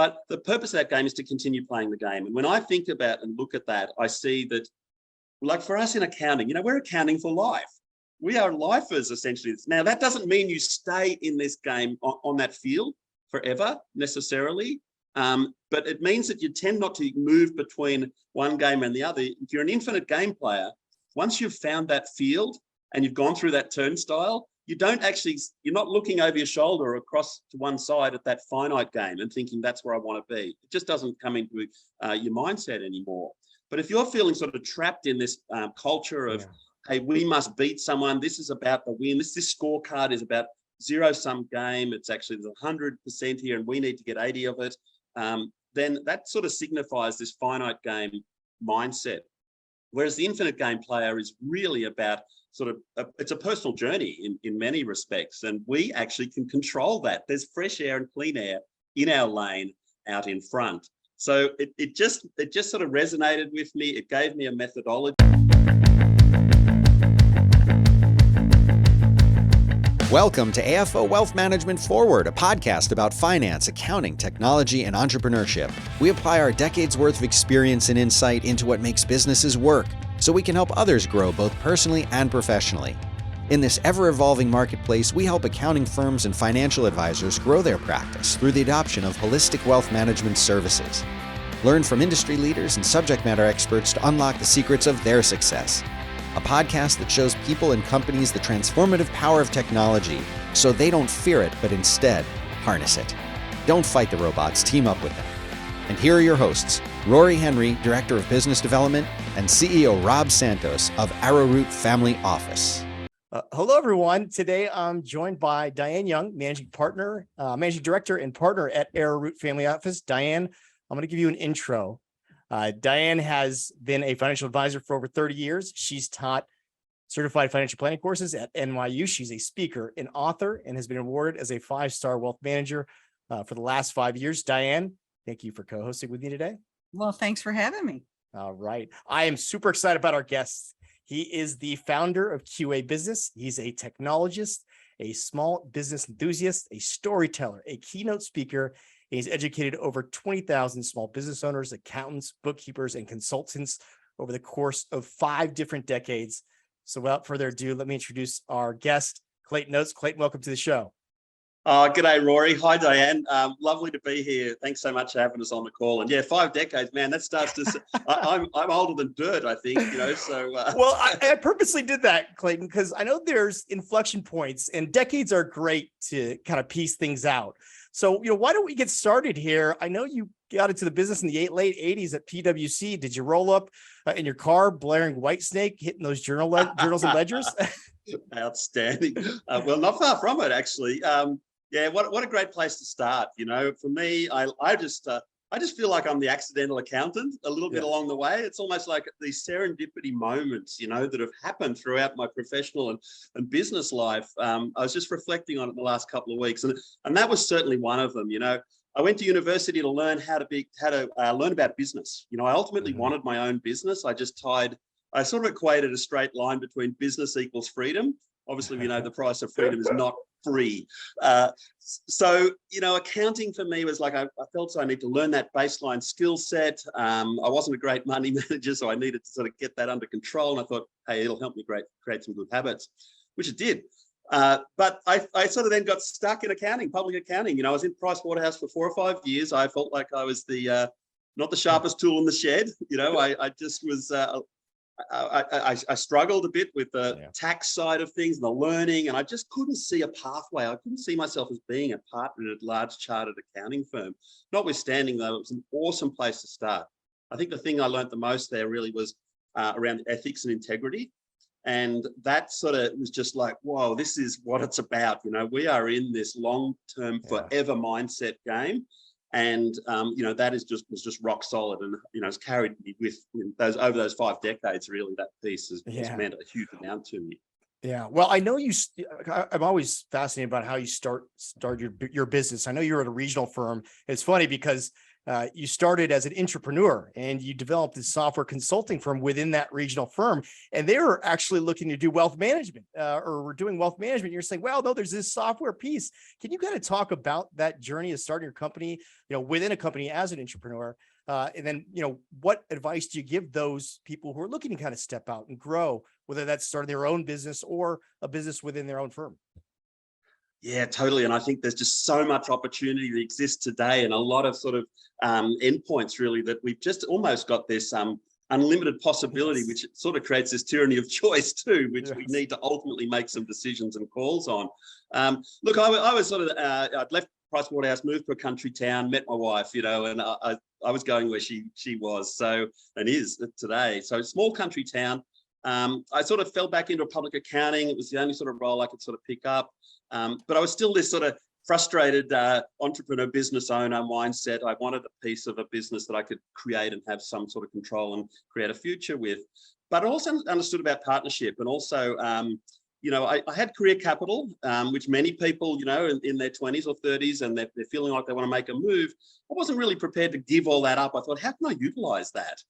But the purpose of that game is to continue playing the game. And when I think about and look at that, I see that, like for us in accounting, we're accounting for life. We are lifers, essentially. Now, that doesn't mean you stay in this game on that field forever, necessarily. But it means that you tend not to move between one game and the other. If you're an infinite game player, once you've found that field and you've gone through that turnstile, you're not looking over your shoulder or across to one side at that finite game and thinking that's where I want to be. It just doesn't come into your mindset anymore. But if you're feeling sort of trapped in this culture of, hey, we must beat someone, this is about the win, this scorecard is about zero-sum game, it's actually there's 100% here and we need to get 80 of it, then that sort of signifies this finite game mindset. Whereas the infinite game player is really about it's a personal journey in many respects, and we actually can control that. There's fresh air and clean air in our lane out in front. So it just sort of resonated with me. It gave me a methodology. Welcome to AFO Wealth Management Forward, a podcast about finance, accounting, technology, and entrepreneurship. We apply our decades worth of experience and insight into what makes businesses work, so we can help others grow both personally and professionally. In this ever-evolving marketplace, we help accounting firms and financial advisors grow their practice through the adoption of holistic wealth management services. Learn from industry leaders and subject matter experts to unlock the secrets of their success. A podcast that shows people and companies the transformative power of technology so they don't fear it, but instead harness it. Don't fight the robots, team up with them. And here are your hosts, Rory Henry, Director of Business Development, and CEO Rob Santos of Arrowroot Family Office. Hello, everyone. Today, I'm joined by Diane Young, Managing Director and Partner at Arrowroot Family Office. Diane, I'm going to give you an intro. Diane has been a financial advisor for over 30 years. She's taught certified financial planning courses at NYU. She's a speaker, an author, and has been awarded as a 5-star wealth manager for the last 5 years. Diane, thank you for co-hosting with me today. Well, thanks for having me. All right. I am super excited about our guest. He is the founder of QA Business. He's a technologist, a small business enthusiast, a storyteller, a keynote speaker. He's educated over 20,000 small business owners, accountants, bookkeepers, and consultants over the course of 5 different decades. So without further ado, let me introduce our guest, Clayton Oates. Clayton, welcome to the show. G'day, Rory. Hi, Diane. Lovely to be here. Thanks so much for having us on the call. And 5 decades, man, that starts to, I'm older than dirt, I think, so. Well, I purposely did that, Clayton, because I know there's inflection points and decades are great to kind of piece things out. So, why don't we get started here? I know you got into the business in the late 80s at PwC. Did you roll up in your car blaring Whitesnake, hitting those journals and ledgers? Outstanding. Well, not far from it, actually. What a great place to start. For me, I just feel like I'm the accidental accountant a little bit along the way. It's almost like these serendipity moments, that have happened throughout my professional and business life. I was just reflecting on it in the last couple of weeks, and that was certainly one of them. I went to university to learn how to learn about business. I ultimately wanted my own business. I sort of equated a straight line between business equals freedom. Obviously, we know the price of freedom is not free. So, accounting for me was like, I felt so I need to learn that baseline skill set. I wasn't a great money manager, so I needed to sort of get that under control. And I thought, hey, it'll help me create some good habits, which it did. But I sort of then got stuck in public accounting. I was in Pricewaterhouse for 4 or 5 years. I felt like I was not the sharpest tool in the shed. I just was, I struggled a bit with the tax side of things and the learning, and I just couldn't see a pathway. I couldn't see myself as being a partner in a large chartered accounting firm. Notwithstanding, though, it was an awesome place to start. I think the thing I learned the most there really was around ethics and integrity. And that sort of was just like, whoa, this is what it's about. We are in this long-term forever mindset game. And, that was just rock solid. And, it's carried me with over those 5 decades, really, that piece has meant a huge amount to me. Yeah. Well, I know I'm always fascinated about how you start your business. I know you're at a regional firm. It's funny because you started as an entrepreneur and you developed this software consulting firm within that regional firm. And they were actually looking to do wealth management or were doing wealth management. You're saying, well, no, there's this software piece. Can you kind of talk about that journey of starting your company, within a company as an entrepreneur? And then, what advice do you give those people who are looking to kind of step out and grow, whether that's starting their own business or a business within their own firm? Yeah, totally. And I think there's just so much opportunity that exists today and a lot of sort of endpoints really that we've just almost got this unlimited possibility, which sort of creates this tyranny of choice too, which we need to ultimately make some decisions and calls on. Look, I was sort of, I'd left Pricewaterhouse, moved to a country town, met my wife, and I was going where she was, and is today. So small country town. I sort of fell back into public accounting. It was the only sort of role I could sort of pick up. But I was still this sort of frustrated entrepreneur business owner mindset. I wanted a piece of a business that I could create and have some sort of control and create a future with. But I also understood about partnership and also, I had career capital, which many people, in their 20s or 30s, and they're feeling like they want to make a move. I wasn't really prepared to give all that up. I thought, how can I utilize that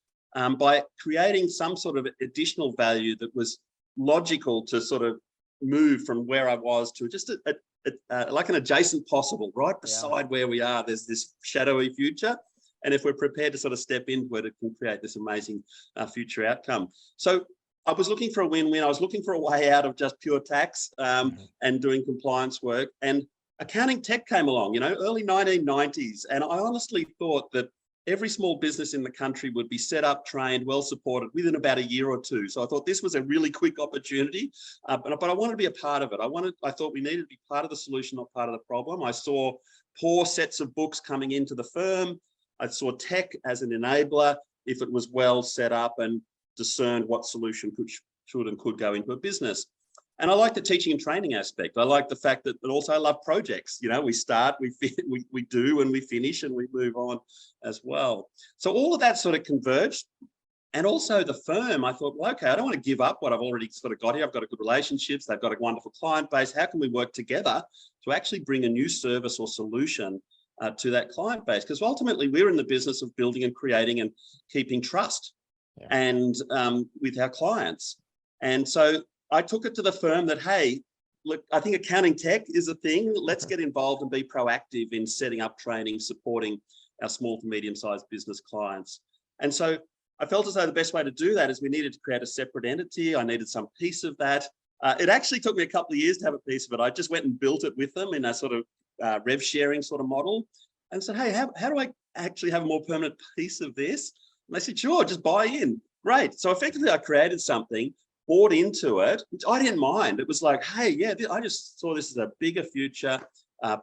by creating some sort of additional value that was logical to sort of move from where I was to just like an adjacent possible, right beside where we are. There's this shadowy future. And if we're prepared to sort of step into it, it can create this amazing future outcome. So I was looking for a win-win. I was looking for a way out of just pure tax and doing compliance work. And accounting tech came along, early 1990s. And I honestly thought that every small business in the country would be set up, trained, well supported within about a year or two. So I thought this was a really quick opportunity, but I wanted to be a part of it. I thought we needed to be part of the solution, not part of the problem. I saw poor sets of books coming into the firm. I saw tech as an enabler if it was well set up and discerned what solution should and could go into a business. And I like the teaching and training aspect. I like the fact that also I love projects. We start, we do, and we finish, and we move on as well. So all of that sort of converged. And also the firm, I thought, well, okay, I don't want to give up what I've already sort of got here. I've got a good relationships. They've got a wonderful client base. How can we work together to actually bring a new service or solution to that client base? Because ultimately we're in the business of building and creating and keeping trust and with our clients. And so I took it to the firm that, hey, look, I think accounting tech is a thing. Let's get involved and be proactive in setting up training, supporting our small to medium-sized business clients. And so I felt as though the best way to do that is we needed to create a separate entity. I needed some piece of that. It actually took me a couple of years to have a piece of it. I just went and built it with them in a sort of rev sharing sort of model and said, hey, how do I actually have a more permanent piece of this? And they said, sure, just buy in. Great. So effectively I created something, bought into it, which I didn't mind. It was like, hey, yeah, I just saw this as a bigger future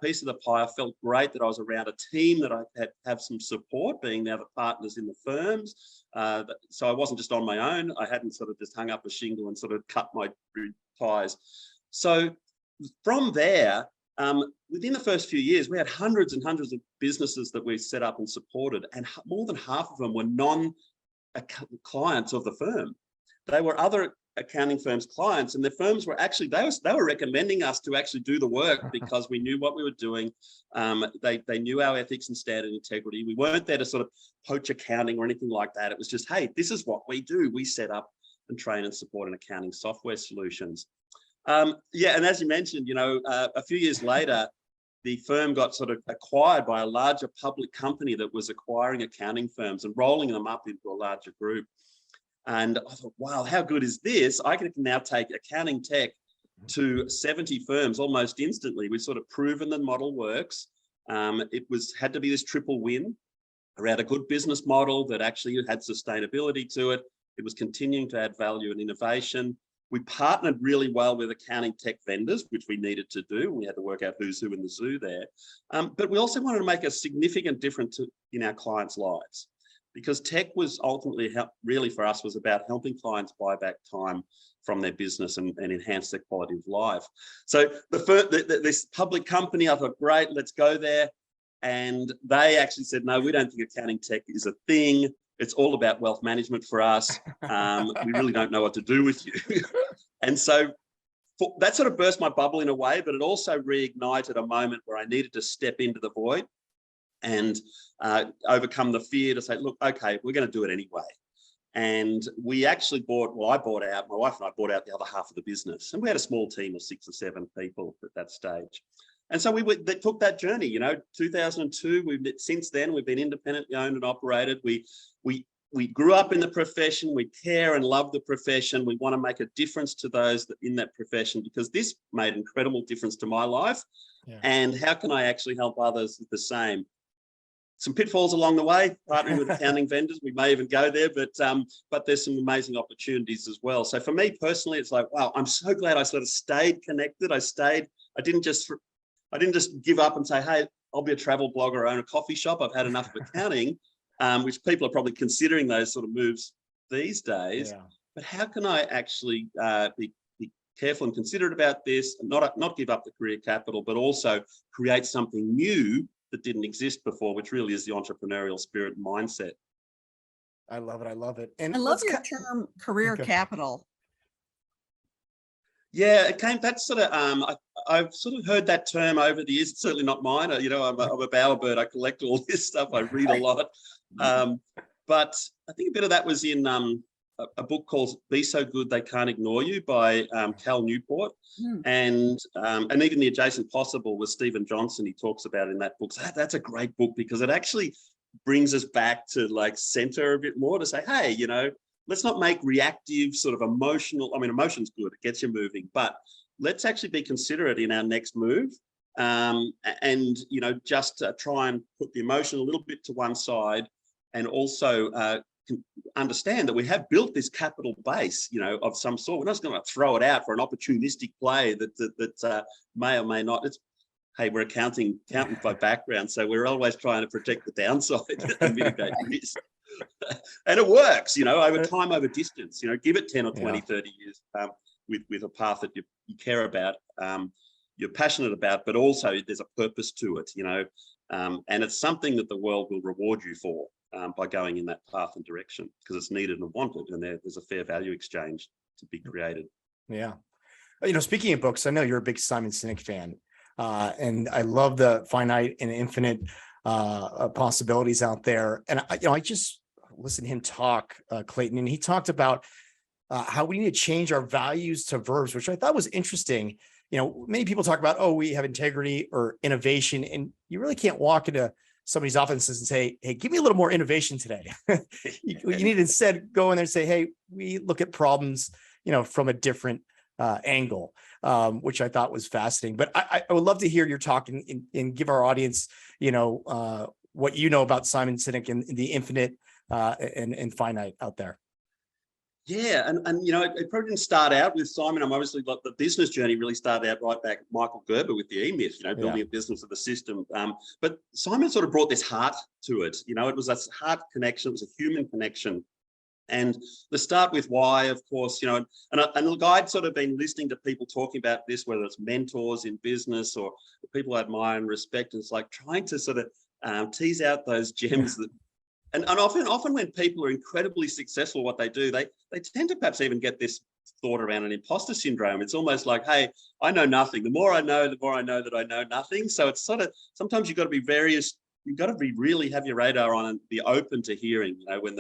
piece of the pie. I felt great that I was around a team that I had have some support, being now the partners in the firms. So I wasn't just on my own. I hadn't sort of just hung up a shingle and sort of cut my ties. So from there, within the first few years, we had hundreds and hundreds of businesses that we set up and supported, and more than half of them were non-clients of the firm. They were other accounting firms' clients, and the firms were actually, they were recommending us to actually do the work because we knew what we were doing. They knew our ethics and standard integrity. We weren't there to sort of poach accounting or anything like that. It was just, hey, this is what we do. We set up and train and support an accounting software solutions. And as you mentioned, a few years later, the firm got sort of acquired by a larger public company that was acquiring accounting firms and rolling them up into a larger group. And I thought, wow, how good is this? I can now take accounting tech to 70 firms almost instantly. We've sort of proven the model works. It had to be this triple win around a good business model that actually had sustainability to it. It was continuing to add value and innovation. We partnered really well with accounting tech vendors, which we needed to do. We had to work out who's who in the zoo there. But we also wanted to make a significant difference in our clients' lives, because tech was ultimately really for us was about helping clients buy back time from their business and enhance their quality of life. So this public company, I thought, great, let's go there. And they actually said, no, we don't think accounting tech is a thing. It's all about wealth management for us. We really don't know what to do with you. And so that sort of burst my bubble in a way, but it also reignited a moment where I needed to step into the void and overcome the fear to say, look, okay, we're going to do it anyway. And we actually my wife and I bought out the other half of the business. And we had a small team of 6 or 7 people at that stage. And so they took that journey, 2002, since then, we've been independently owned and operated. We grew up in the profession. We care and love the profession. We want to make a difference to those in that profession, because this made incredible difference to my life. Yeah. And how can I actually help others with the same? Some pitfalls along the way, partnering with accounting vendors. We may even go there, but there's some amazing opportunities as well. So for me personally, it's like, wow, I'm so glad I sort of stayed connected. I didn't just give up and say, hey, I'll be a travel blogger or own a coffee shop. I've had enough of accounting, which people are probably considering those sort of moves these days. Yeah. But how can I actually be careful and considerate about this, and not give up the career capital, but also create something new that didn't exist before, which really is the entrepreneurial spirit and mindset. I love it. I love it. And I love your term career capital. Yeah, it came, that's sort of, I've sort of heard that term over the years. It's certainly not mine. I'm a bowerbird. I collect all this stuff. I read a lot. But I think a bit of that was in a book called Be So Good They Can't Ignore You by Cal Newport. And even The Adjacent Possible with Stephen Johnson, he talks about in that book. So that's a great book, because it actually brings us back to like center a bit more, to say, hey, let's not make reactive sort of emotional. I mean, emotion's good, it gets you moving, but let's actually be considerate in our next move. And, just try and put the emotion a little bit to one side, and also understand that we have built this capital base, of some sort. We're not just going to throw it out for an opportunistic play that may or may not. Hey, we're accountant by background, so we're always trying to protect the downside and mitigate risk. And it works, over time, over distance, give it 10 or 20, 30 years with a path that you care about, you're passionate about, but also there's a purpose to it, and it's something that the world will reward you for by going in that path and direction, because it's needed and wanted, and there's a fair value exchange to be created. Yeah. Speaking of books, I know you're a big Simon Sinek fan, and I love the finite and infinite possibilities out there. And I just listened to him talk, Clayton, and he talked about how we need to change our values to verbs, which I thought was interesting. Many people talk about, we have integrity or innovation, and you really can't walk into somebody's offices and say, hey, give me a little more innovation today. You need to instead go in there and say, hey, we look at problems, from a different angle, which I thought was fascinating. But I would love to hear your talk and give our audience, what you know about Simon Sinek and the infinite and finite out there. Yeah, and it probably didn't start out with Simon. I'm obviously like the business journey really started out right back Michael Gerber with the E-Myth, building a business of the system. But Simon sort of brought this heart to it. It was a heart connection. It was a human connection. And the start with why, of course, and look, I'd sort of been listening to people talking about this, whether it's mentors in business or people I admire and respect. And it's like trying to sort of tease out those gems that. And often when people are incredibly successful, what they do, they tend to perhaps even get this thought around an imposter syndrome. It's almost like, hey, I know nothing. The more I know that I know nothing. So it's sort of, sometimes you've got to be really have your radar on and be open to hearing, when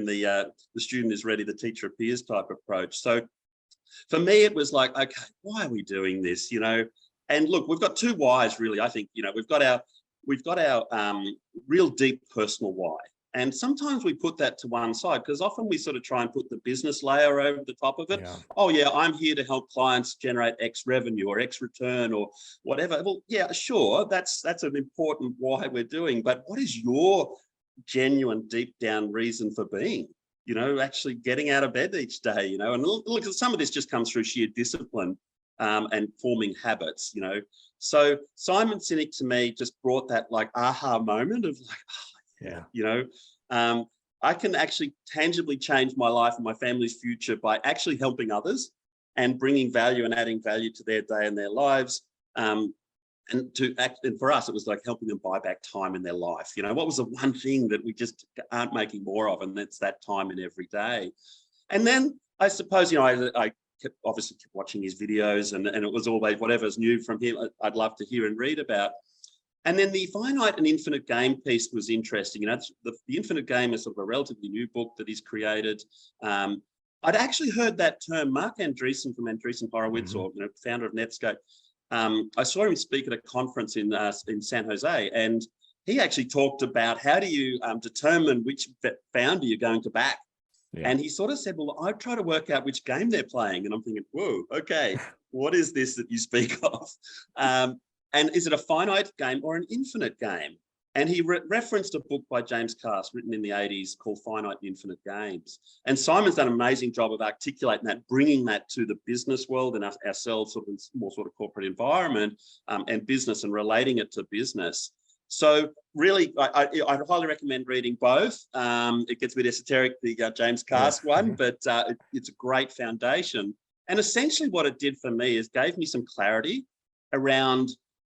the student is ready, the teacher appears type approach. So for me, it was like, okay, why are we doing this? And look, we've got 2 whys really. I think, we've got our real deep personal why. And sometimes we put that to one side, because often we sort of try and put the business layer over the top of it. Yeah. Oh yeah, I'm here to help clients generate X revenue or X return or whatever. Well, yeah, sure, that's an important why we're doing. But what is your genuine deep down reason for being? Actually getting out of bed each day, and look, some of this just comes through sheer discipline and forming habits, So Simon Sinek to me just brought that like aha moment of like, I can actually tangibly change my life and my family's future by actually helping others and bringing value and adding value to their day and their lives. And for us, it was like helping them buy back time in their life. What was the one thing that we just aren't making more of? And that's that time in every day. And then I suppose, I obviously kept watching his videos, and it was always whatever's new from him, I'd love to hear and read about. And then the finite and infinite game piece was interesting. You know, the infinite game is sort of a relatively new book that he's created. I'd actually heard that term. Mark Andreessen from Andreessen Horowitz, or founder of Netscape. I saw him speak at a conference in San Jose, and he actually talked about how do you determine which founder you're going to back. Yeah. And he sort of said, well, I try to work out which game they're playing. And I'm thinking, whoa, okay, what is this that you speak of? And is it a finite game or an infinite game? And he referenced a book by James Cass written in the 80s called Finite and Infinite Games. And Simon's done an amazing job of articulating that, bringing that to the business world and ourselves sort of more sort of corporate environment and business, and relating it to business. So really, I'd highly recommend reading both. It gets a bit esoteric, the James Cass one, but it's a great foundation. And essentially what it did for me is gave me some clarity around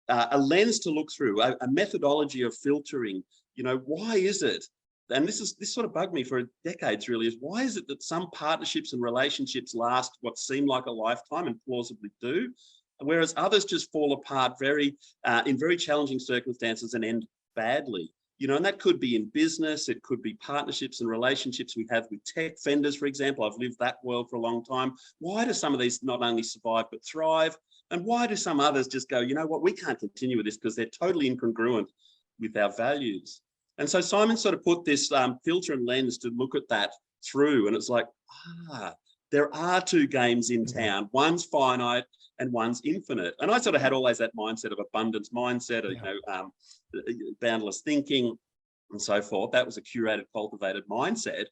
a lens to look through, a methodology of filtering. You know, why is it? And this sort of bugged me for decades, really, is why is it that some partnerships and relationships last what seem like a lifetime and plausibly do, whereas others just fall apart in very challenging circumstances and end badly? You know, and that could be in business, it could be partnerships and relationships we have with tech vendors, for example. I've lived that world for a long time. Why do some of these not only survive but thrive? And why do some others just go, you know what, we can't continue with this because they're totally incongruent with our values? And so Simon sort of put this filter and lens to look at that through. And it's like, there are two games in town. One's finite and one's infinite. And I sort of had always that mindset of abundance mindset, or, you know, boundless thinking and so forth. That was a curated, cultivated mindset.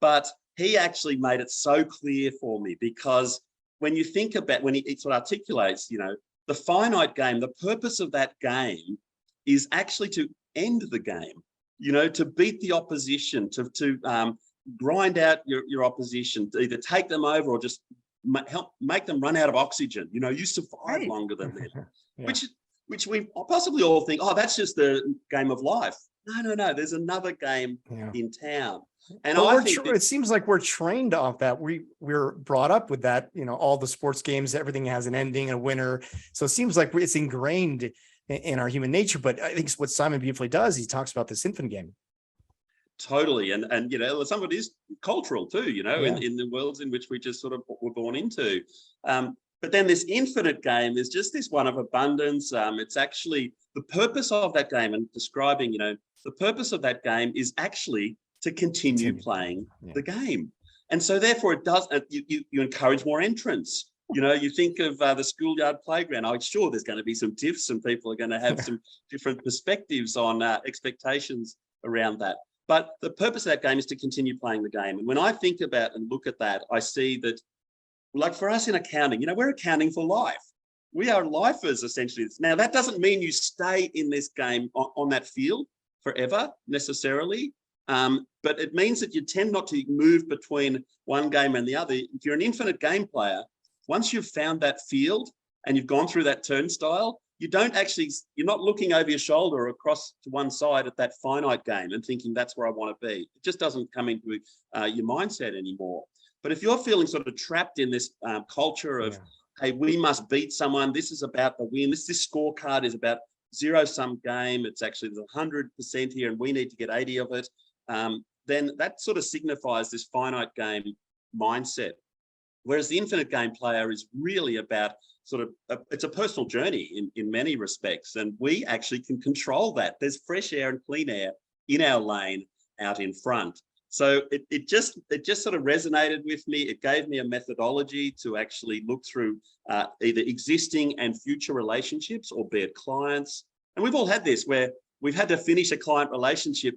But he actually made it so clear for me, because when you think about, when he sort of articulates, you know, the finite game, the purpose of that game is actually to end the game, you know, to beat the opposition, to grind out your opposition, to either take them over or just help make them run out of oxygen. You know, you survive longer than them, which we possibly all think, oh, that's just the game of life. No, there's another game in town. And it seems like we're trained off that. We're brought up with that, you know, all the sports games, everything has an ending, a winner. So it seems like it's ingrained in our human nature. But I think what Simon beautifully does, he talks about this infinite game. Totally. And you know, some of it is cultural too, you know, in the worlds in which we just sort of were born into. But then this infinite game is just this one of abundance. It's actually the purpose of that game, and describing, you know, the purpose of that game is actually to continue playing the game. And so therefore it does, you encourage more entrants. You know, you think of the schoolyard playground. I'm sure there's going to be some tiffs and people are going to have some different perspectives on expectations around that. But the purpose of that game is to continue playing the game. And when I think about and look at that, I see that, like for us in accounting, you know, we're accounting for life. We are lifers, essentially. Now, that doesn't mean you stay in this game on that field forever, necessarily. But it means that you tend not to move between one game and the other. If you're an infinite game player, once you've found that field and you've gone through that turnstile, you're not looking over your shoulder or across to one side at that finite game and thinking that's where I want to be. It just doesn't come into your mindset anymore. But if you're feeling sort of trapped in this culture of, hey, we must beat someone, this is about the win, this scorecard is about zero-sum game, it's actually there's 100% here and we need to get 80 of it, then that sort of signifies this finite game mindset. Whereas the infinite game player is really about it's a personal journey in many respects, and we actually can control that. There's fresh air and clean air in our lane out in front. So it just sort of resonated with me. It gave me a methodology to actually look through either existing and future relationships, or be it clients. And we've all had this where we've had to finish a client relationship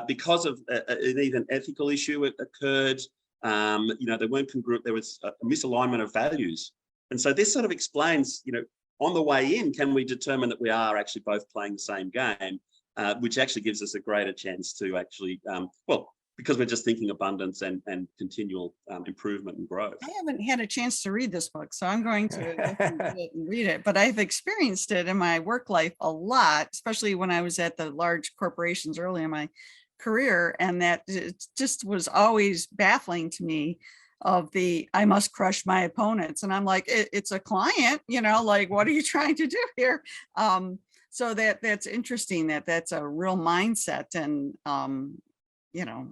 because of either an ethical issue occurred. You know, they weren't congruent. There was a misalignment of values. And so this sort of explains, you know, on the way in, can we determine that we are actually both playing the same game, which actually gives us a greater chance to actually, because we're just thinking abundance and continual improvement and growth. I haven't had a chance to read this book, so I'm going to read it, but I've experienced it in my work life a lot, especially when I was at the large corporations early in my career. And that it just was always baffling to me of I must crush my opponents. And I'm like, it's a client, you know, like, what are you trying to do here? So that's interesting, that's a real mindset. And,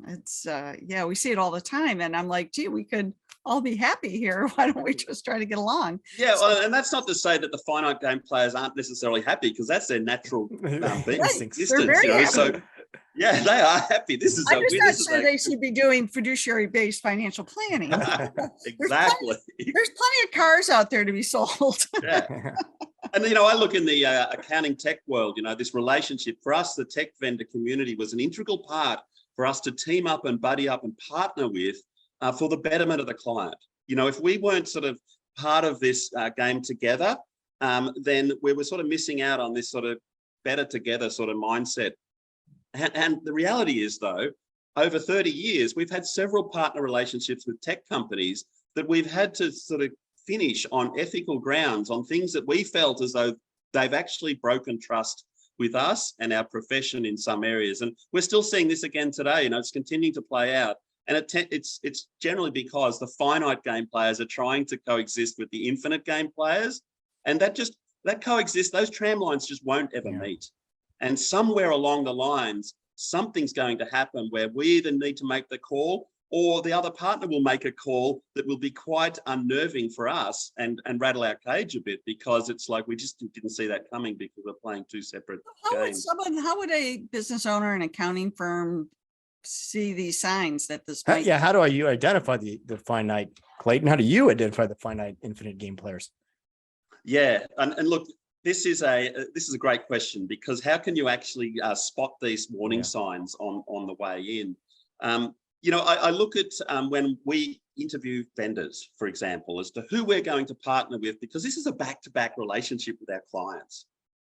it's, yeah, we see it all the time. And I'm like, gee, we could all be happy here. Why don't we just try to get along? Yeah, well, and that's not to say that the finite game players aren't necessarily happy, because that's their natural being, Right. existence. They're very happy. So yeah, they are happy. This is I'm just not sure they should be doing fiduciary-based financial planning. Exactly. There's plenty of cars out there to be sold. Yeah. And, I look in the accounting tech world, this relationship for us, the tech vendor community was an integral part for us to team up and buddy up and partner with for the betterment of the client. If we weren't sort of part of this game together, then we were sort of missing out on this sort of better together sort of mindset. And the reality is, though, over 30 years, we've had several partner relationships with tech companies that we've had to sort of finish on ethical grounds, on things that we felt as though they've actually broken trust with us and our profession in some areas. And we're still seeing this again today. It's continuing to play out. And it's generally because the finite game players are trying to coexist with the infinite game players. And that coexists, those tram lines just won't ever meet. And somewhere along the lines, something's going to happen where we either need to make the call, or the other partner will make a call that will be quite unnerving for us and rattle our cage a bit, because it's like we just didn't see that coming because we're playing two separate games. How would a business owner, an accounting firm, see these signs that this might... How do you identify the finite, Clayton? How do you identify the finite infinite game players? Yeah, and look, this is a great question, because how can you actually spot these warning signs on the way in? I look at when we interview vendors, for example, as to who we're going to partner with, because this is a back-to-back relationship with our clients.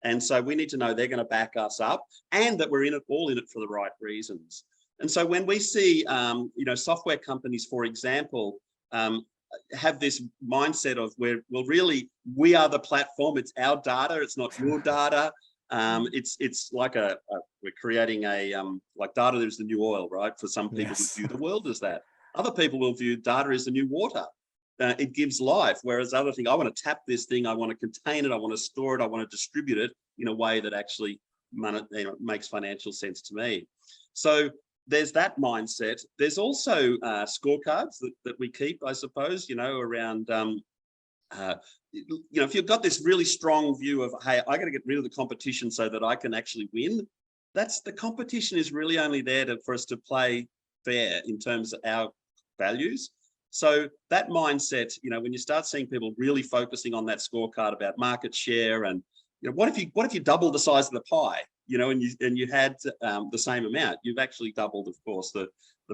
And so we need to know they're going to back us up, and that we're all in it for the right reasons. And so when we see, software companies, for example, have this mindset of we are the platform, it's our data, it's not your data. It's like we're creating like data is the new oil, right? For some people who view the world as that. Other people will view data as the new water. It gives life. Whereas other thing, I want to tap this thing, I want to contain it, I want to store it, I want to distribute it in a way that actually makes financial sense to me. So there's that mindset. There's also scorecards that we keep, I suppose, around if you've got this really strong view of, hey, I got to get rid of the competition so that I can actually win, the competition is really only there for us to play fair in terms of our values. So that mindset, when you start seeing people really focusing on that scorecard about market share, and what if you double the size of the pie, and you had the same amount, you've actually doubled, of course, the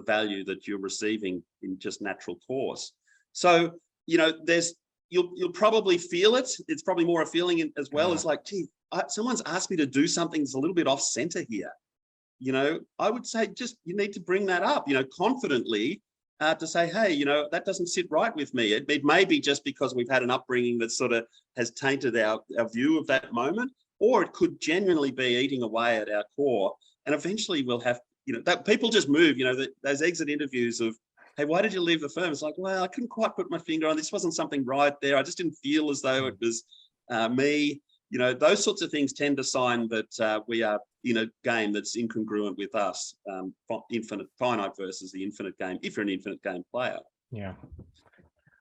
value that you're receiving in just natural course. So you'll probably feel it. It's probably more a feeling as well as like, gee, someone's asked me to do something that's a little bit off center here. I would say just you need to bring that up, confidently, to say, hey, that doesn't sit right with me. It may be just because we've had an upbringing that sort of has tainted our view of that moment, or it could genuinely be eating away at our core. And eventually we'll have, that people just move, those exit interviews of, hey, why did you leave the firm? It's like, well, I couldn't quite put my finger on, this wasn't something right there. I just didn't feel as though it was me. Those sorts of things tend to sign that we are in a game that's incongruent with us, finite versus the infinite game, if you're an infinite game player. Yeah.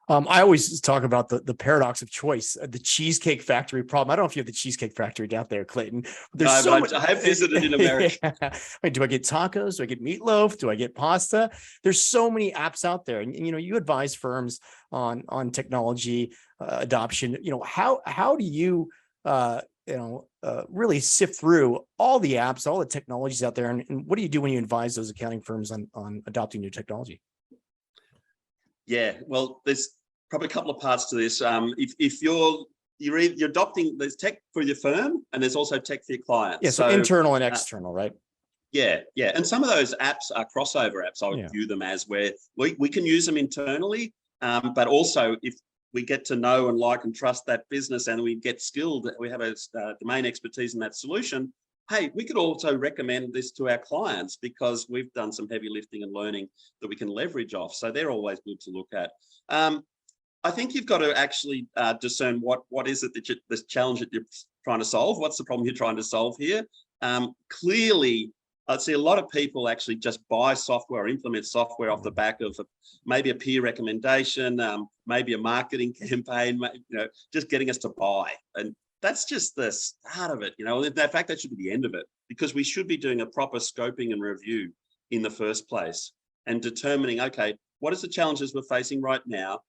I always talk about the paradox of choice, the Cheesecake Factory problem. I don't know if you have the Cheesecake Factory down there, Clayton. I have visited in America. Wait, do I get tacos? Do I get meatloaf? Do I get pasta? There's so many apps out there, and you advise firms on technology adoption. How do you really sift through all the apps, all the technologies out there, and what do you do when you advise those accounting firms on adopting new technology? Yeah, well, there's probably a couple of parts to this. If you're adopting, there's tech for your firm, and there's also tech for your clients. Yeah, so internal and external, right? Yeah. And some of those apps are crossover apps. I would view them as where we can use them internally, but also if we get to know and like and trust that business, and we get skilled, we have a domain expertise in that solution, hey, we could also recommend this to our clients because we've done some heavy lifting and learning that we can leverage off. So they're always good to look at. I think you've got to actually discern what is it that the challenge that you're trying to solve? What's the problem you're trying to solve here? Clearly, I see a lot of people actually just buy software or implement software off the back of maybe a peer recommendation, maybe a marketing campaign, just getting us to buy. And that's just the start of it. In fact, that should be the end of it, because we should be doing a proper scoping and review in the first place and determining, okay, what is the challenges we're facing right now?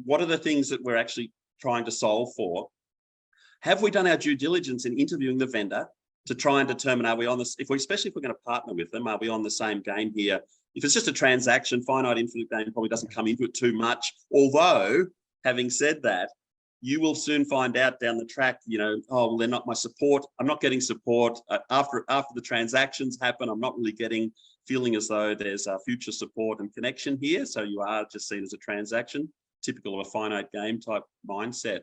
What are the things that we're actually trying to solve for? Have we done our due diligence in interviewing the vendor to try and determine, are we on this, especially if we're going to partner with them, are we on the same game here? If it's just a transaction, finite infinite game probably doesn't come into it too much. Although, having said that, you will soon find out down the track, oh, well, they're not my support. I'm not getting support after the transactions happen. I'm not really feeling as though there's a future support and connection here. So you are just seen as a transaction, typical of a finite game type mindset.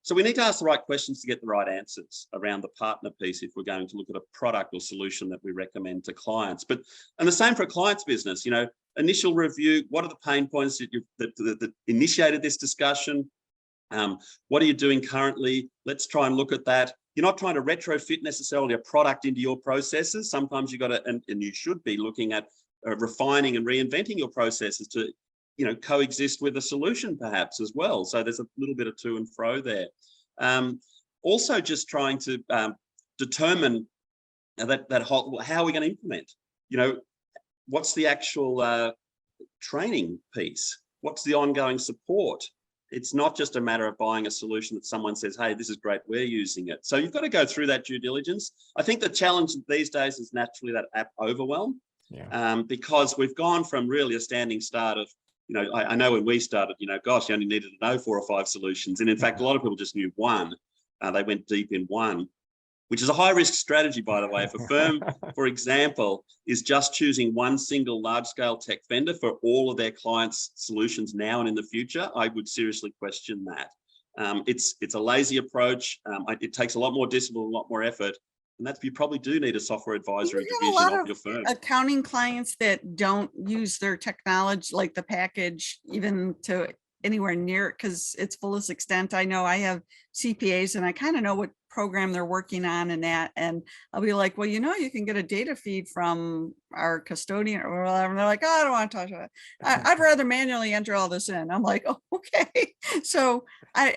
So we need to ask the right questions to get the right answers around the partner piece if we're going to look at a product or solution that we recommend to clients. And the same for a client's business, initial review, what are the pain points that initiated this discussion? What are you doing currently? Let's try and look at that. You're not trying to retrofit necessarily a product into your processes. Sometimes you've got to, and you should be looking at refining and reinventing your processes to coexist with a solution perhaps as well. So there's a little bit of to and fro there. Also just trying to determine that whole, how are we going to implement? What's the actual training piece? What's the ongoing support? It's not just a matter of buying a solution that someone says, hey, this is great, we're using it. So you've got to go through that due diligence. I think the challenge these days is naturally that app overwhelm, because we've gone from really a standing start of, I know when we started, gosh, you only needed to know 4 or 5 solutions. And in fact, a lot of people just knew one. They went deep in one, which is a high risk strategy, by the way. If a firm, for example, is just choosing one single large scale tech vendor for all of their clients' solutions now and in the future, I would seriously question that. It's a lazy approach. It takes a lot more discipline, a lot more effort. And that's, you probably do need a software advisory division of your firm. Accounting clients that don't use their technology, like the package, even to anywhere near it, because it's fullest extent. I know I have CPAs and I kind of know what program they're working on and that, and I'll be like, well, you can get a data feed from our custodian or whatever. And they're like, oh, I don't want to talk about it. I'd rather manually enter all this in. I'm like, oh, okay. So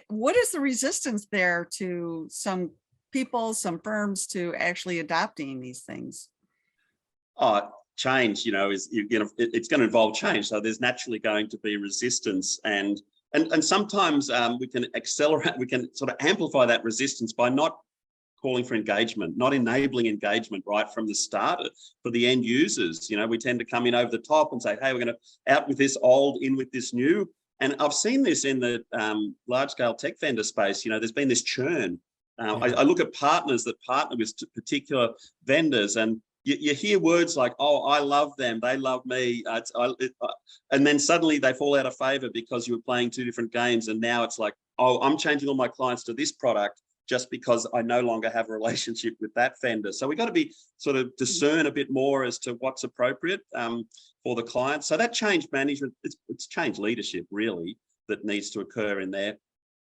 what is the resistance there to some people, some firms to actually adopting these things? Change, it's going to involve change. So there's naturally going to be resistance, and sometimes we can accelerate, we can sort of amplify that resistance by not calling for engagement, not enabling engagement right from the start for the end users. We tend to come in over the top and say, hey, we're going to out with this old, in with this new. And I've seen this in the large scale tech vendor space. There's been this churn. I look at partners that partner with particular vendors, and you hear words like, oh, I love them, they love me. And then suddenly they fall out of favor because you were playing 2 different games. And now it's like, oh, I'm changing all my clients to this product just because I no longer have a relationship with that vendor. So we've got to be sort of discern a bit more as to what's appropriate for the client. So that change management, it's change leadership really that needs to occur in there.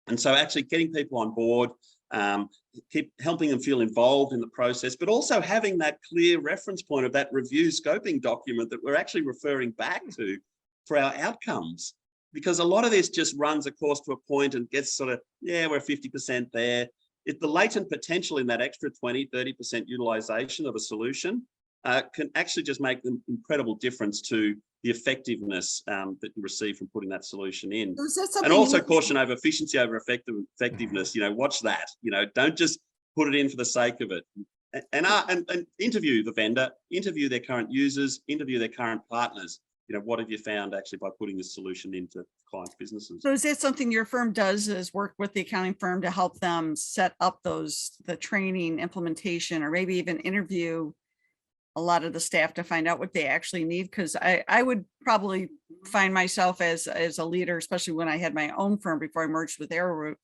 And so actually getting people on board, keep helping them feel involved in the process, but also having that clear reference point of that review scoping document that we're actually referring back to for our outcomes. Because a lot of this just runs a course to a point and gets sort of, we're 50% there. The latent potential in that extra 20, 30% utilization of a solution can actually just make an incredible difference to the effectiveness that you receive from putting that solution in. And also caution over efficiency over effectiveness. Watch that. Don't just put it in for the sake of it. And interview the vendor, interview their current users, interview their current partners. What have you found actually by putting this solution into clients' businesses? So is that something your firm does, is work with the accounting firm to help them set up the training, implementation, or maybe even interview a lot of the staff to find out what they actually need? Because I would probably find myself as a leader, especially when I had my own firm before I merged with Arrowroot,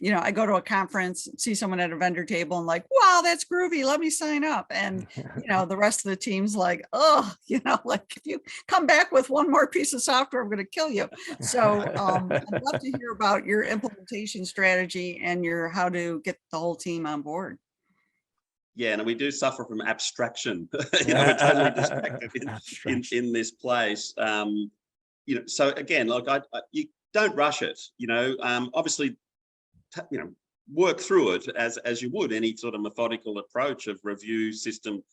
I go to a conference, see someone at a vendor table and like, wow, that's groovy. Let me sign up. And, the rest of the team's like, oh, like if you come back with one more piece of software, I'm going to kill you. So I'd love to hear about your implementation strategy and your how to get the whole team on board. Yeah, and we do suffer from abstraction. We're totally distracted in this place. So again, like you don't rush it. Obviously, work through it as you would any sort of methodical approach of review, system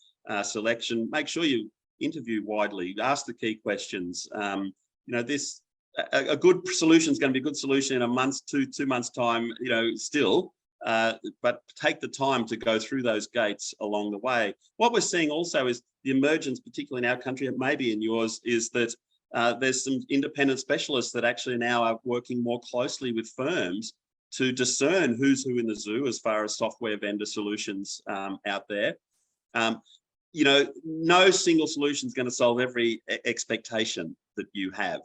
selection. Make sure you interview widely, ask the key questions. This a good solution is going to be a good solution in a month, 2 months time. Still. But take the time to go through those gates along the way. What we're seeing also is the emergence, particularly in our country, and maybe in yours, is that there's some independent specialists that actually now are working more closely with firms to discern who's who in the zoo as far as software vendor solutions out there. No single solution is going to solve every expectation that you have.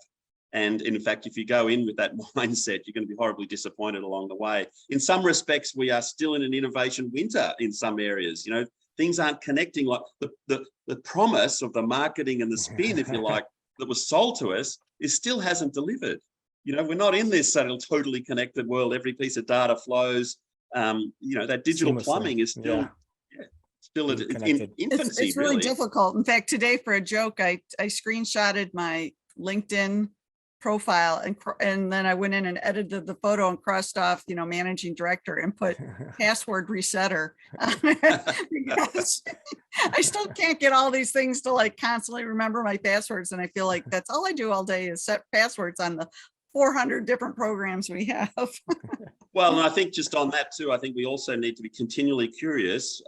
And in fact, if you go in with that mindset, you're going to be horribly disappointed along the way. In some respects, we are still in an innovation winter in some areas. Things aren't connecting like the promise of the marketing and the spin, if you like, that was sold to us still hasn't delivered. We're not in this totally connected world. Every piece of data flows. That digital Seamlessly. Plumbing is still still in infancy. It's really difficult. In fact, today for a joke, I screenshotted my LinkedIn profile and then I went in and edited the photo and crossed off, managing director and put password resetter because I still can't get all these things to like constantly remember my passwords. And I feel like that's all I do all day is set passwords on the 400 different programs we have. Well, and I think just on that too, I think we also need to be continually curious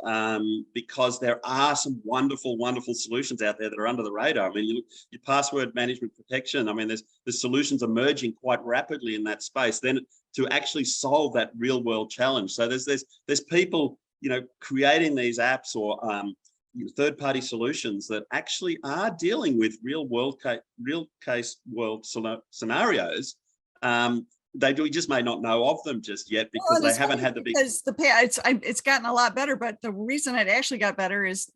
because there are some wonderful, wonderful solutions out there that are under the radar. I mean, your password management protection, I mean, there's solutions emerging quite rapidly in that space then to actually solve that real world challenge. So there's people, creating these apps or third-party solutions that actually are dealing with real case world scenarios. We just may not know of them just yet because they haven't had the big. Because it's gotten a lot better, but the reason it actually got better is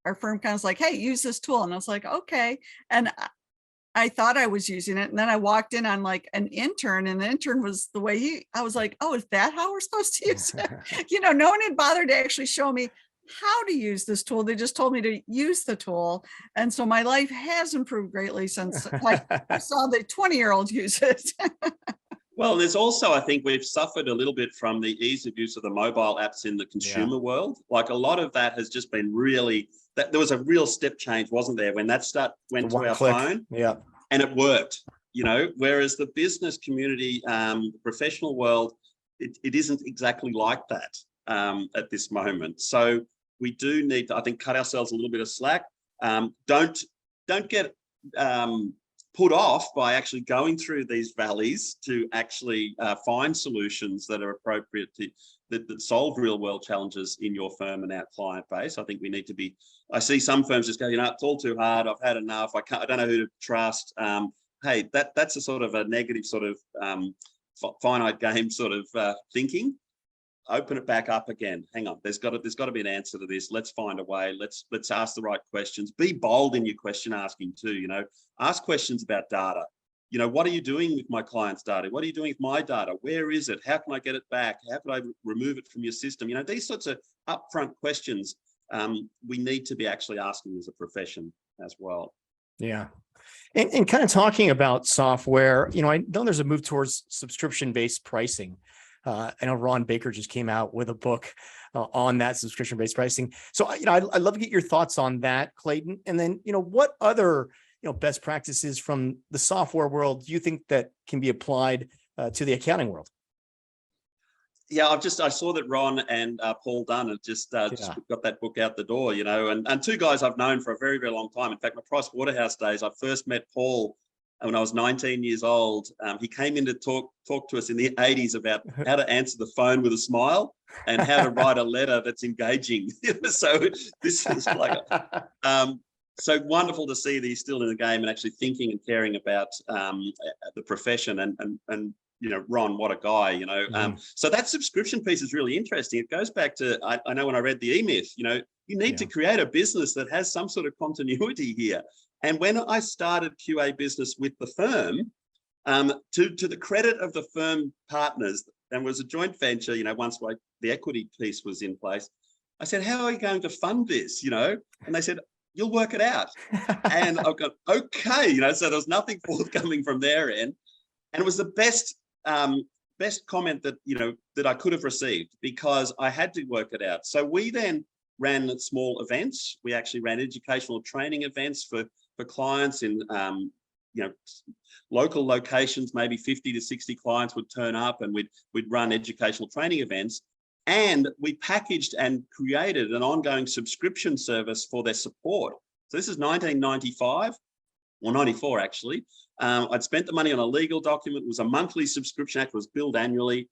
our firm kind of like, hey, use this tool, and I was like, okay, and I thought I was using it, and then I walked in on like an intern, and the intern was the way I was like, oh, is that how we're supposed to use it? No one had bothered to actually show me how to use this tool. They just told me to use the tool. And so my life has improved greatly since I saw the 20-year-old use it. Well, there's also, I think we've suffered a little bit from the ease of use of the mobile apps in the consumer world. Like a lot of that has just been really, there was a real step change, wasn't there, when that went to our phone and it worked, whereas the business community, the professional world, it isn't exactly like that at this moment. So we do need to, I think, cut ourselves a little bit of slack. Don't get put off by actually going through these valleys to actually find solutions that are appropriate that solve real world challenges in your firm and our client base. I think we need to be, I see some firms just go, it's all too hard. I've had enough. I don't know who to trust. Hey, that's a sort of a negative sort of finite game sort of thinking. Open it back up again. Hang on, there's got to be an answer to this. Let's find a way. Let's ask the right questions. Be bold in your question asking too. Ask questions about data. What are you doing with my client's data? What are you doing with my data? Where is it? How can I get it back? How can I remove it from your system? These sorts of upfront questions we need to be actually asking as a profession as well. Yeah. And kind of talking about software, I know there's a move towards subscription-based pricing. I know Ron Baker just came out with a book on that subscription-based pricing. So, I'd love to get your thoughts on that, Clayton. And then, what other, best practices from the software world do you think that can be applied to the accounting world? Yeah, I saw that Ron and Paul Dunn have just got that book out the door, and two guys I've known for a very, very long time. In fact, my Price Waterhouse days, I first met Paul when I was 19 years old. He came in to talk to us in the 80s about how to answer the phone with a smile and how to write a letter that's engaging. So this is like, so wonderful to see that he's still in the game and actually thinking and caring about the profession and Ron, what a guy, So that subscription piece is really interesting. It goes back to, I know when I read the E-Myth, you need to create a business that has some sort of continuity here. And when I started QA business with the firm, to the credit of the firm partners, and was a joint venture, once the equity piece was in place, I said, how are you going to fund this? And they said, you'll work it out. And I've got, okay, so there was nothing forthcoming from their end. And it was the best comment that I could have received, because I had to work it out. So we then ran small events. We actually ran educational training events for clients in local locations. Maybe 50 to 60 clients would turn up, and we'd run educational training events. And we packaged and created an ongoing subscription service for their support. So this is 1995 or 94, actually. I'd spent the money on a legal document. It was a monthly subscription act, was billed annually.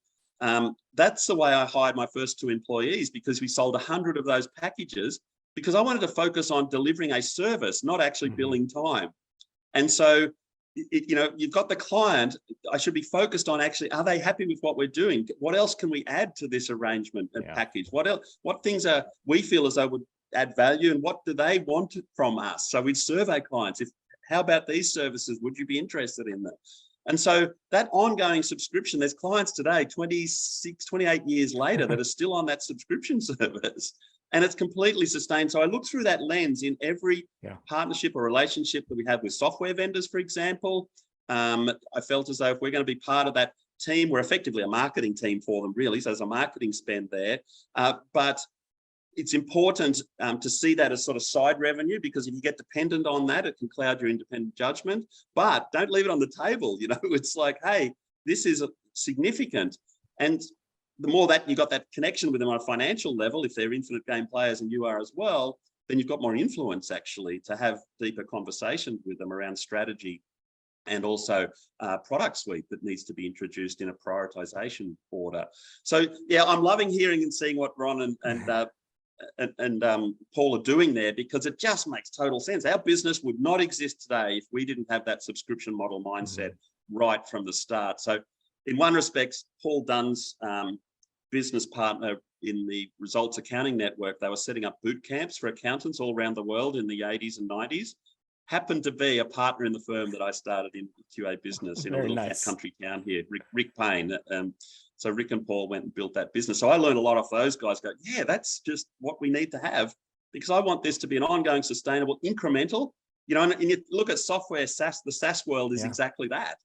That's the way I hired my first 2 employees, because we sold 100 of those packages, because I wanted to focus on delivering a service, not actually billing time. And so, you've got the client. I should be focused on actually, are they happy with what we're doing? What else can we add to this arrangement and package? What else? What things we feel as though would add value, and what do they want from us? So we'd survey clients. How about these services? Would you be interested in them? And so that ongoing subscription, there's clients today, 26, 28 years later, that are still on that subscription service, and it's completely sustained. So I look through that lens in every partnership or relationship that we have with software vendors, for example. I felt as though if we're going to be part of that team, we're effectively a marketing team for them, really. So there's a marketing spend there. But it's important to see that as sort of side revenue, because if you get dependent on that, it can cloud your independent judgment. But don't leave it on the table. It's like, hey, this is significant. And the more that you got that connection with them on a financial level, if they're infinite game players and you are as well, then you've got more influence actually to have deeper conversations with them around strategy, and also product suite that needs to be introduced in a prioritization order. So yeah, I'm loving hearing and seeing what Ron and Paul are doing there, because it just makes total sense. Our business would not exist today if we didn't have that subscription model mindset right from the start. So in one respect, Paul Dunn's business partner in the Results Accounting Network, they were setting up boot camps for accountants all around the world in the 80s and 90s. Happened to be a partner in the firm that I started in QA business in a little country town here, Rick Payne. So Rick and Paul went and built that business. So I learned a lot off those guys. Go, yeah, that's just what we need to have, because I want this to be an ongoing, sustainable, incremental. And you look at software, SaaS, the SaaS world is exactly that.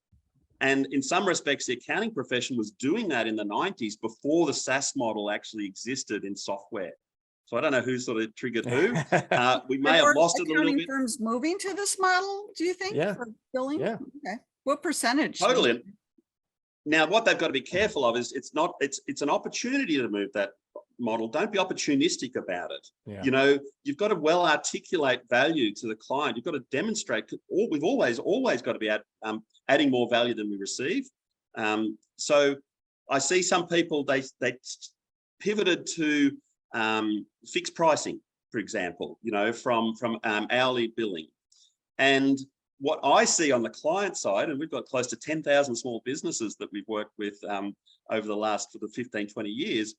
And in some respects, the accounting profession was doing that in the 90s before the SaaS model actually existed in software. So I don't know who sort of triggered who. We may have lost it a little bit. Firms moving to this model, do you think? Yeah. For billing? Yeah. Okay. What percentage? Totally. Now, what they've got to be careful of is it's an opportunity to move that model. Don't be opportunistic about it. Yeah. You've got to well articulate value to the client. You've got to demonstrate. We've always got to be adding more value than we receive. So I see some people, they pivoted to fixed pricing, for example, from hourly billing. And what I see on the client side, and we've got close to 10,000 small businesses that we've worked with over the last sort of 15, 20 years,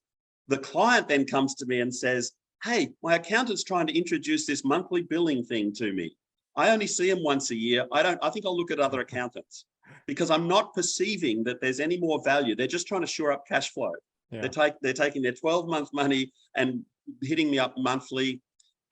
the client then comes to me and says, hey, my accountant's trying to introduce this monthly billing thing to me. I only see him once a year. I think I'll look at other accountants, because I'm not perceiving that there's any more value. They're just trying to shore up cash flow. Yeah. They're taking their 12-month money and hitting me up monthly,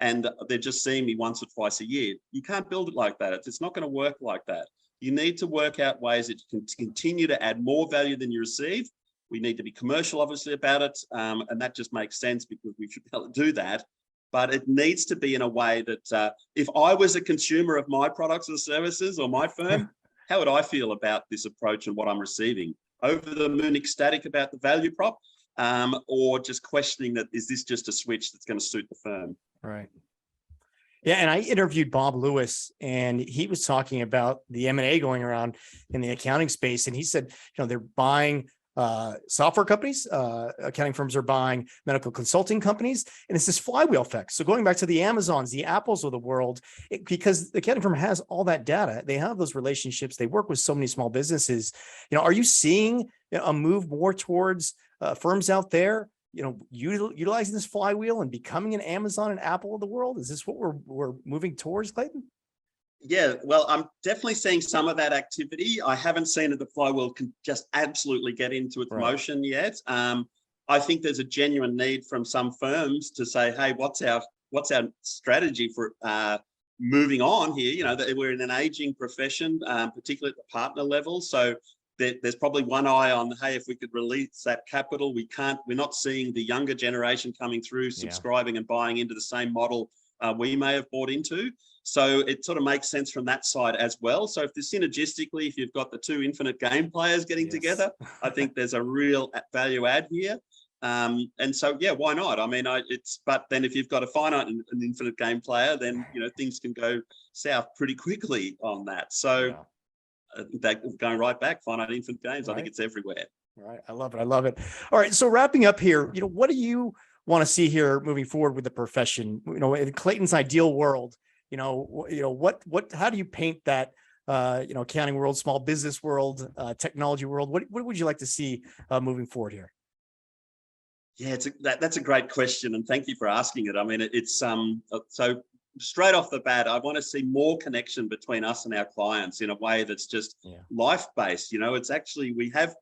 and they're just seeing me once or twice a year. You can't build it like that. It's not going to work like that. You need to work out ways that you can continue to add more value than you receive. We need to be commercial, obviously, about it, and that just makes sense, because we should be able to do that. But it needs to be in a way that if I was a consumer of my products or services or my firm, how would I feel about this approach and what I'm receiving? Over the moon ecstatic about the value prop, or just questioning that, is this just a switch that's going to suit the firm? Right. Yeah. And I interviewed Bob Lewis, and he was talking about the M&A going around in the accounting space. And he said, they're buying software companies, accounting firms are buying medical consulting companies, and it's this flywheel effect. So going back to the Amazons, the Apples of the world, because the accounting firm has all that data, they have those relationships, they work with so many small businesses. Are you seeing a move more towards firms out there, utilizing this flywheel and becoming an Amazon and Apple of the world? Is this what we're moving towards, Clayton? Yeah, well, I'm definitely seeing some of that activity. I haven't seen that the flywheel can just absolutely get into its motion yet. I think there's a genuine need from some firms to say, hey, what's our strategy for moving on here? That we're in an aging profession, particularly at the partner level. So there's probably one eye on, hey, if we could release that capital, we're not seeing the younger generation coming through, subscribing and buying into the same model we may have bought into. So it sort of makes sense from that side as well. So if synergistically, if you've got the two infinite game players getting together, I think there's a real value add here. And so, yeah, why not? I mean, but then if you've got a finite and an infinite game player, then, things can go south pretty quickly on that. So that going right back, finite infinite games, I think it's everywhere. Right. I love it. I love it. All right. So wrapping up here, what do you want to see here moving forward with the profession? In Clayton's ideal world, how do you paint that, accounting world, small business world, technology world? What would you like to see moving forward here? Yeah, that's a great question, and thank you for asking it. I mean, it's so straight off the bat, I want to see more connection between us and our clients in a way that's just life-based. It's actually, we have,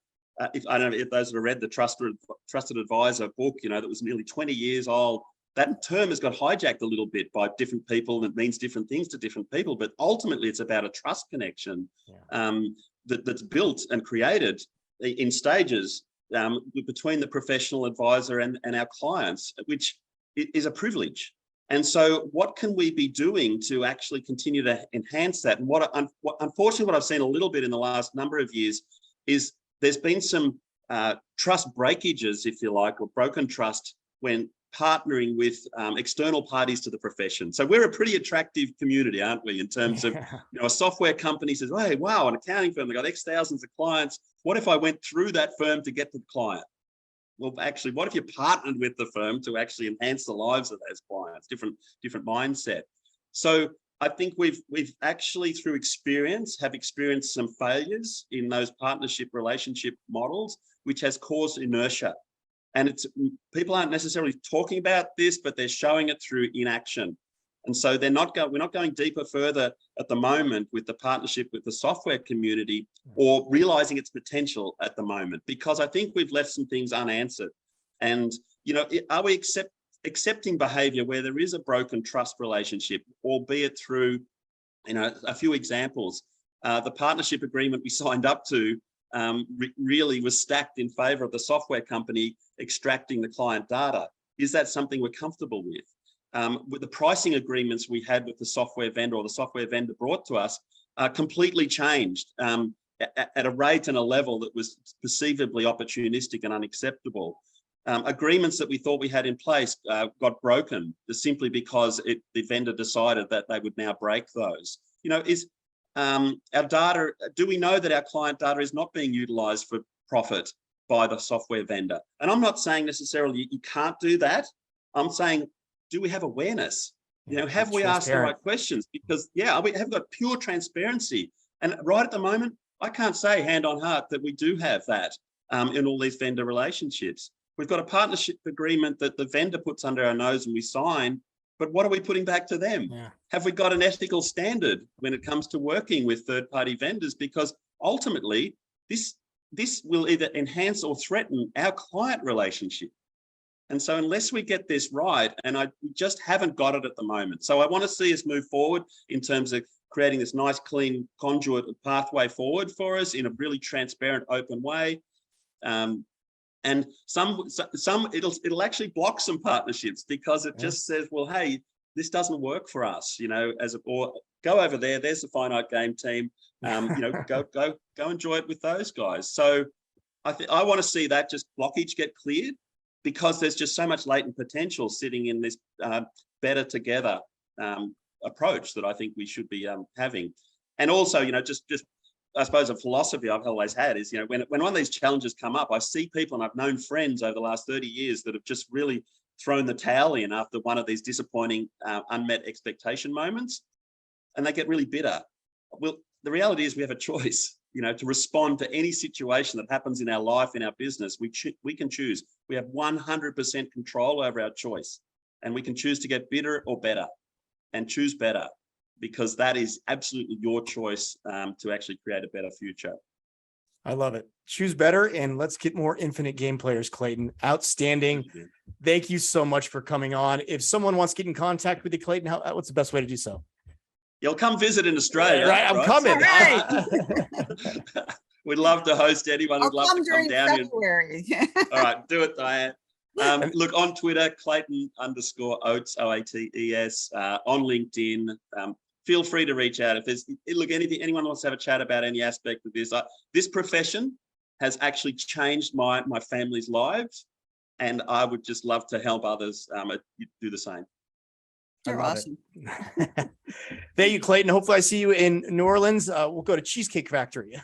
if I don't know if those that have read the Trusted Advisor book, that was nearly 20 years old. That term has got hijacked a little bit by different people, and it means different things to different people. But ultimately, it's about a trust connection that's built and created in stages between the professional advisor and our clients, which is a privilege. And so what can we be doing to actually continue to enhance that? And unfortunately, what I've seen a little bit in the last number of years is there's been some trust breakages, if you like, or broken trust when partnering with external parties to the profession. So we're a pretty attractive community, aren't we, in terms of, a software company says, hey, wow, an accounting firm, they've got X thousands of clients. What if I went through that firm to get to the client? Well, actually, what if you partnered with the firm to actually enhance the lives of those clients? Different mindset. So I think we've actually, through experience, have experienced some failures in those partnership relationship models, which has caused inertia. And people aren't necessarily talking about this, but they're showing it through inaction. And so we're not going deeper further at the moment with the partnership with the software community or realizing its potential at the moment, because I think we've left some things unanswered. And, are we accepting behavior where there is a broken trust relationship, albeit through, a few examples? The partnership agreement we signed up to really was stacked in favor of the software company extracting the client data. Is that something we're comfortable with? With the pricing agreements we had with the software vendor, or the software vendor brought to us, completely changed at a rate and a level that was perceivably opportunistic and unacceptable. Agreements that we thought we had in place got broken simply because the vendor decided that they would now break those. Our data, do we know that our client data is not being utilized for profit by the software vendor? And I'm not saying necessarily you can't do that. I'm saying, do we have awareness? Have we asked the right questions? Because we have got pure transparency. And right at the moment, I can't say hand on heart that we do have that in all these vendor relationships. We've got a partnership agreement that the vendor puts under our nose and we sign, but what are we putting back to them? Yeah. Have we got an ethical standard when it comes to working with third-party vendors? Because ultimately, this will either enhance or threaten our client relationship. And so unless we get this right, and we just haven't got it at the moment. So I want to see us move forward in terms of creating this nice, clean conduit pathway forward for us in a really transparent, open way. And some it'll actually block some partnerships because it just says, well, hey, this doesn't work for us, or go over there. There's the Finite game team. Go enjoy it with those guys. So I want to see that just blockage get cleared, because there's just so much latent potential sitting in this better together approach that I think we should be having. And also, just I suppose, a philosophy I've always had is, when one of these challenges come up, I see people, and I've known friends over the last 30 years that have just really thrown the towel in after one of these disappointing, unmet expectation moments, and they get really bitter. Well, the reality is we have a choice, to respond to any situation that happens in our life, in our business. We can choose. We have 100% control over our choice, and we can choose to get bitter or better, and choose better, because that is absolutely your choice to actually create a better future. I love it. Choose better, and let's get more infinite game players, Clayton. Outstanding. Thank you so much for coming on. If someone wants to get in contact with you, Clayton, what's the best way to do so? You'll come visit in Australia. Right, I'm coming. So, we'd love to host anyone who'd love to come down. February. All right, do it, Diane. Look, on Twitter, Clayton_Oates, Oates, on LinkedIn. Feel free to reach out if there's anyone wants to have a chat about any aspect of this. This profession has actually changed my family's lives, and I would just love to help others do the same. You're awesome. Thank you, Clayton. Hopefully I see you in New Orleans. We'll go to Cheesecake Factory.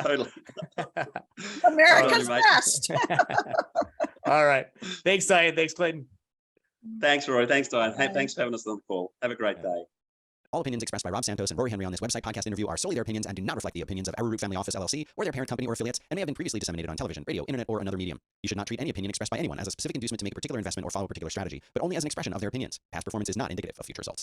Totally. America's best. All right. Thanks, Diane. Thanks, Clayton. Thanks, Rory. Thanks, Diane. Hey, thanks for having us on the call. Have a great day. All opinions expressed by Rob Santos and Rory Henry on this website podcast interview are solely their opinions and do not reflect the opinions of Arrowroot Family Office, LLC, or their parent company or affiliates, and may have been previously disseminated on television, radio, internet, or another medium. You should not treat any opinion expressed by anyone as a specific inducement to make a particular investment or follow a particular strategy, but only as an expression of their opinions. Past performance is not indicative of future results.